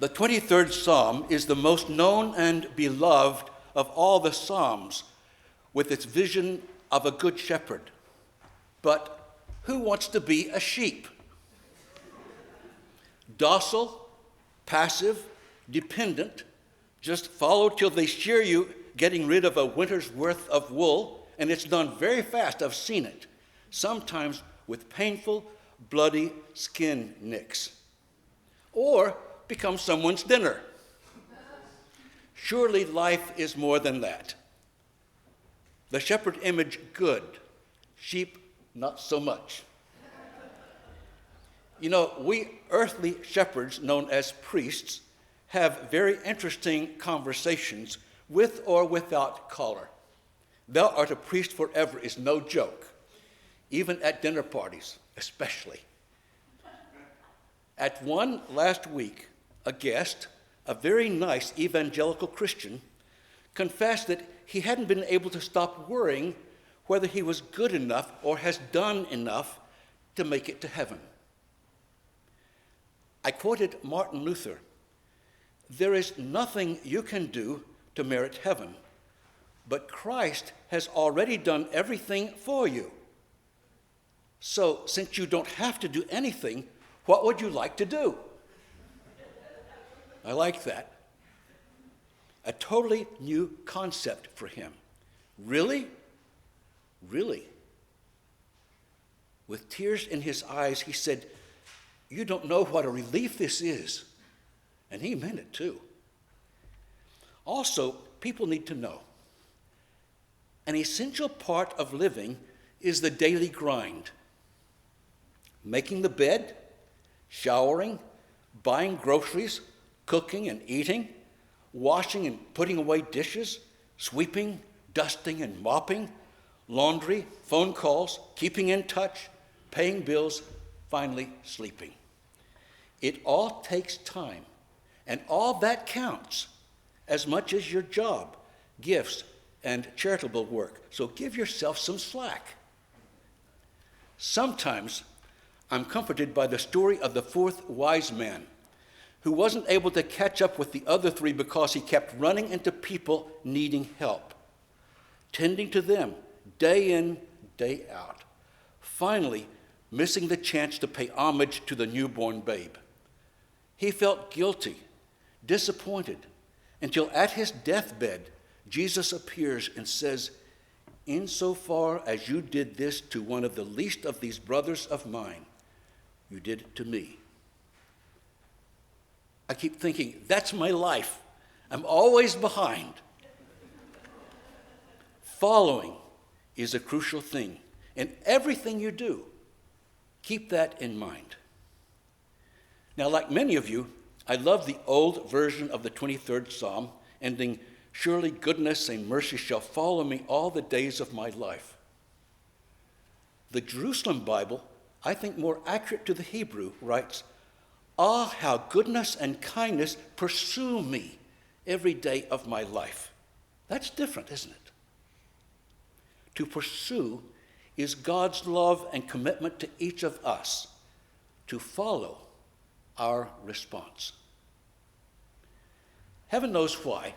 The 23rd Psalm is the most known and beloved of all the Psalms, with its vision of a good shepherd. But who wants to be a sheep? Docile, passive, dependent, just follow till they shear you, getting rid of a winter's worth of wool, and it's done very fast, I've seen it, sometimes with painful, bloody skin nicks. Or become someone's dinner. Surely life is more than that. The shepherd image, good. Sheep, not so much. You know, we earthly shepherds, known as priests, have very interesting conversations with or without collar. Thou art a priest forever is no joke, even at dinner parties, especially. At one last week, a guest, a very nice evangelical Christian, confessed that he hadn't been able to stop worrying whether he was good enough or has done enough to make it to heaven. I quoted Martin Luther, "There is nothing you can do to merit heaven, but Christ has already done everything for you. So, since you don't have to do anything, what would you like to do?" I like that. A totally new concept for him. Really? Really? With tears in his eyes, he said, "You don't know what a relief this is." And he meant it too. Also, people need to know, an essential part of living is the daily grind. Making the bed, showering, buying groceries, cooking and eating, washing and putting away dishes, sweeping, dusting and mopping, laundry, phone calls, keeping in touch, paying bills, finally sleeping. It all takes time, and all that counts as much as your job, gifts, and charitable work. So give yourself some slack. Sometimes I'm comforted by the story of the fourth wise man, who wasn't able to catch up with the other three because he kept running into people needing help, tending to them day in, day out, finally missing the chance to pay homage to the newborn babe. He felt guilty, disappointed, until at his deathbed, Jesus appears and says, "Insofar as you did this to one of the least of these brothers of mine, you did it to me." I keep thinking, that's my life. I'm always behind. Following is a crucial thing in everything you do. Keep that in mind. Now, like many of you, I love the old version of the 23rd Psalm, ending, "Surely goodness and mercy shall follow me all the days of my life." The Jerusalem Bible, I think more accurate to the Hebrew, writes, "Ah, how goodness and kindness pursue me every day of my life." That's different, isn't it? To pursue is God's love and commitment to each of us. To follow, our response. Heaven knows why,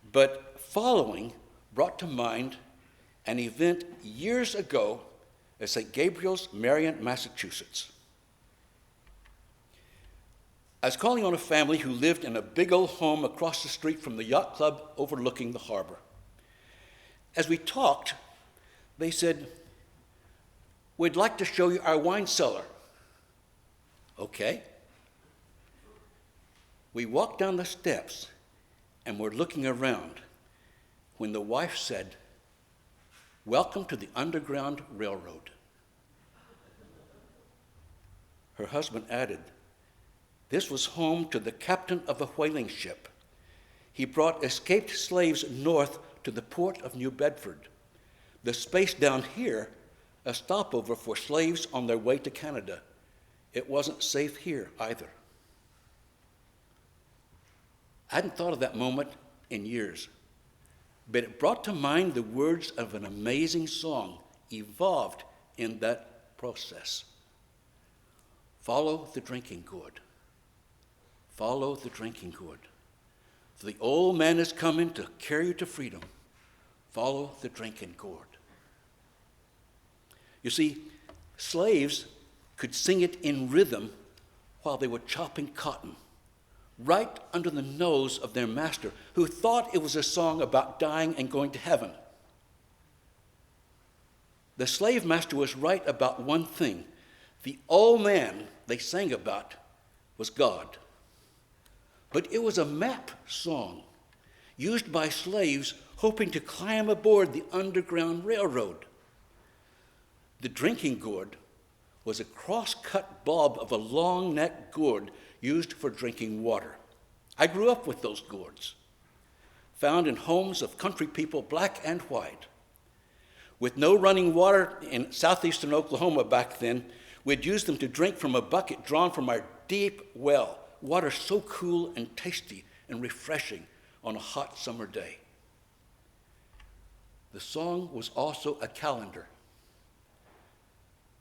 but following brought to mind an event years ago at St. Gabriel's, Marion, Massachusetts. I was calling on a family who lived in a big old home across the street from the yacht club overlooking the harbor. As we talked, they said, "We'd like to show you our wine cellar." Okay. We walked down the steps and were looking around when the wife said, "Welcome to the Underground Railroad." Her husband added, "This was home to the captain of a whaling ship. He brought escaped slaves north to the port of New Bedford. The space down here, a stopover for slaves on their way to Canada. It wasn't safe here either." I hadn't thought of that moment in years, but it brought to mind the words of an amazing song evolved in that process. Follow the drinking gourd. follow the drinking gourd. For the old man is coming to carry you to freedom. Follow the drinking gourd. You see, slaves could sing it in rhythm while they were chopping cotton, right under the nose of their master, who thought it was a song about dying and going to heaven. The slave master was right about one thing. The old man they sang about was God. But it was a map song used by slaves hoping to climb aboard the Underground Railroad. The drinking gourd was a cross-cut bulb of a long-necked gourd used for drinking water. I grew up with those gourds, found in homes of country people, black and white. With no running water in southeastern Oklahoma back then, we'd use them to drink from a bucket drawn from our deep well, water so cool and tasty and refreshing on a hot summer day. The song was also a calendar.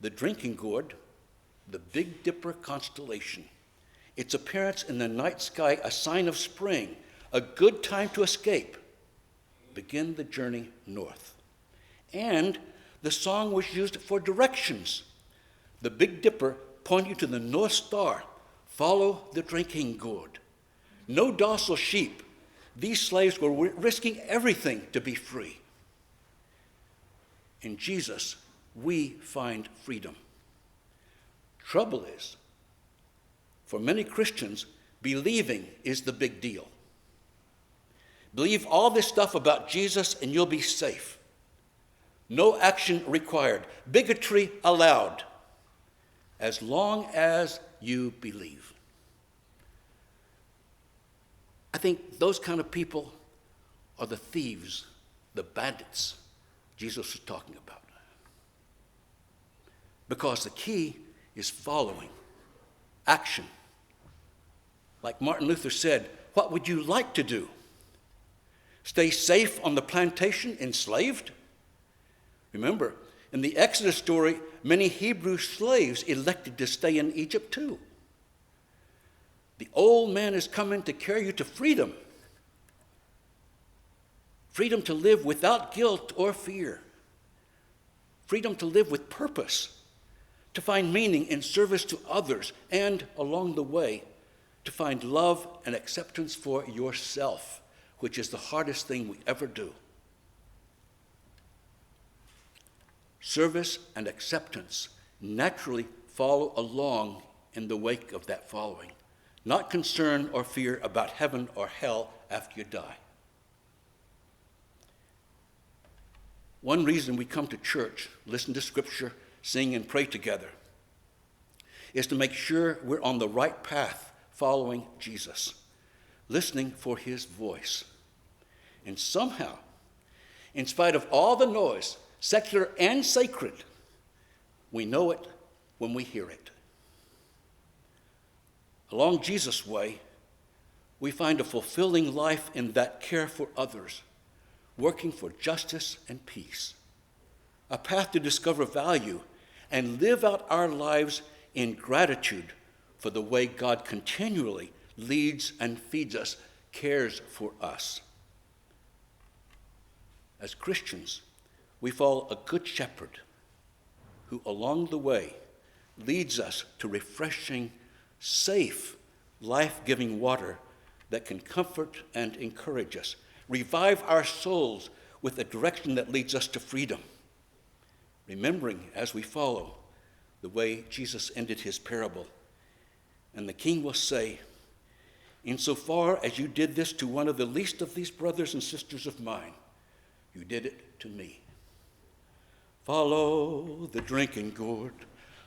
The drinking gourd, the Big Dipper constellation, its appearance in the night sky a sign of spring, a good time to escape, begin the journey north. And the song was used for directions. The Big Dipper pointing to the North Star, follow the drinking gourd. No docile sheep. These slaves were risking everything to be free. In Jesus, we find freedom. Trouble is, for many Christians, believing is the big deal. Believe all this stuff about Jesus and you'll be safe. No action required. Bigotry allowed. As long as you believe. I think those kind of people are the thieves, the bandits Jesus was talking about. Because the key is following, action. Like Martin Luther said, what would you like to do? Stay safe on the plantation, enslaved? Remember, in the Exodus story, many Hebrew slaves elected to stay in Egypt too. The old man is coming to carry you to freedom. Freedom to live without guilt or fear. Freedom to live with purpose. To find meaning in service to others, and along the way, to find love and acceptance for yourself, which is the hardest thing we ever do. Service and acceptance naturally follow along in the wake of that following, not concern or fear about heaven or hell after you die. One reason we come to church, listen to Scripture, sing and pray together, is to make sure we're on the right path following Jesus, listening for his voice. And somehow, in spite of all the noise, secular and sacred, we know it when we hear it. Along Jesus' way, we find a fulfilling life in that care for others, working for justice and peace, a path to discover value and live out our lives in gratitude for the way God continually leads and feeds us, cares for us. As Christians, we follow a good shepherd who along the way leads us to refreshing, safe, life-giving water that can comfort and encourage us, revive our souls with a direction that leads us to freedom, remembering as we follow the way Jesus ended his parable. And the king will say, "Insofar as you did this to one of the least of these brothers and sisters of mine, you did it to me." Follow the drinking gourd,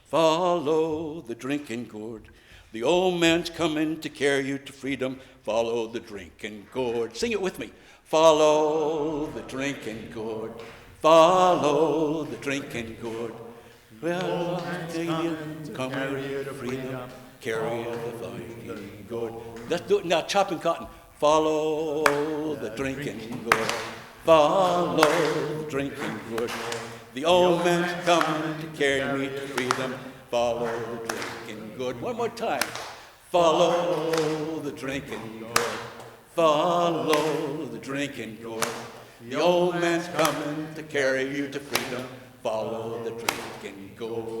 follow the drinking gourd. The old man's coming to carry you to freedom. Follow the drinking gourd. Sing it with me. Follow the drinking gourd, follow the drinking gourd. Well, come here to freedom, carry the drinking gourd. Let's do it now, chopping cotton. Follow the drinking gourd, follow the drinking gourd. The old man's coming to carry me to freedom. Follow the drinking gourd. One more time. Follow the drinking gourd. Follow the drinking gourd. The old man's coming to carry you to freedom. Follow the drinking gourd.